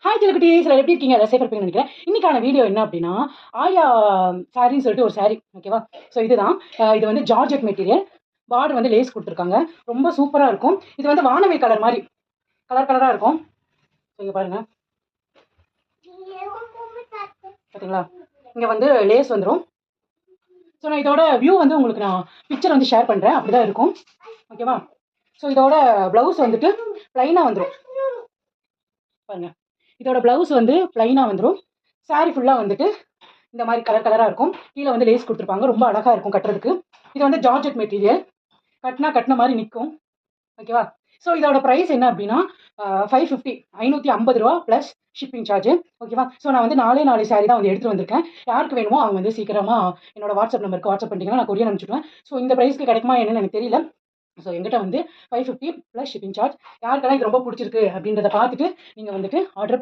Hi சிலக்குட்டீஸ், எல்லாரும் எப்படி இருக்கீங்க? சேஃபாக இருப்பீங்கன்னு நினைக்கிறேன். இன்னைக்கான வீடியோ என்ன அப்படின்னா, ஆயா சாரின்னு சொல்லிட்டு ஒரு சாரி, ஓகேவா? ஸோ இதுதான். இது வந்து ஜார்ஜெட் மெட்டீரியல். பார்டர் வந்து லேஸ் கொடுத்துருக்காங்க. ரொம்ப சூப்பராக இருக்கும். இது வந்து வானவில் கலர் மாதிரி கலர் கலராக இருக்கும். இங்கே பாருங்க, பார்த்தீங்களா? இங்கே வந்து லேஸ் வந்துடும். ஸோ நான் இதோட வியூ வந்து உங்களுக்கு நான் பிக்சர் வந்து ஷேர் பண்ணுறேன். அப்படி தான் இருக்கும், ஓகேவா? ஸோ இதோட ப்ளவுஸ் வந்துட்டு ப்ளைனாக வந்துடும். பாருங்க, இதோட ப்ளவுஸ் வந்து ப்ளைனாக வந்துடும். சாரி ஃபுல்லாக வந்துட்டு இந்த மாதிரி கலர் கலராக இருக்கும். கீழே வந்து லேஸ் கொடுத்துருப்பாங்க. ரொம்ப அழகாக இருக்கும் கட்டுறதுக்கு. இது வந்து ஜார்ஜெட் மெட்டீரியல். கட்டின மாதிரி நிற்கும், ஓகேவா? ஸோ இதோட ப்ரைஸ் என்ன அப்படின்னா 550 550 ப்ளஸ் ஷிப்பிங் சார்ஜ், ஓகேவா? ஸோ நான் வந்து 4 சாரி தான் வந்து எடுத்துகிட்டு வந்திருக்கேன். யாருக்கு வேணுமோ அவங்க வந்து சீக்கிரமாக என்னோட வாட்ஸ்அப் நம்பருக்கு வாட்ஸ்அப் பண்ணிட்டீங்கன்னா நான் கொரியர் அனுப்பிச்சுடுவேன். ஸோ இந்த ப்ரைஸ்க்கு கிடைக்குமா என்னன்னு எனக்கு தெரியல. ஸோ எங்கிட்ட வந்து 550 ப்ளஸ் ஷிப்பிங் சார்ஜ். யாருக்கெல்லாம் இது ரொம்ப பிடிச்சிருக்கு அப்படின்றத பார்த்துட்டு நீங்கள் வந்துட்டு ஆர்டர்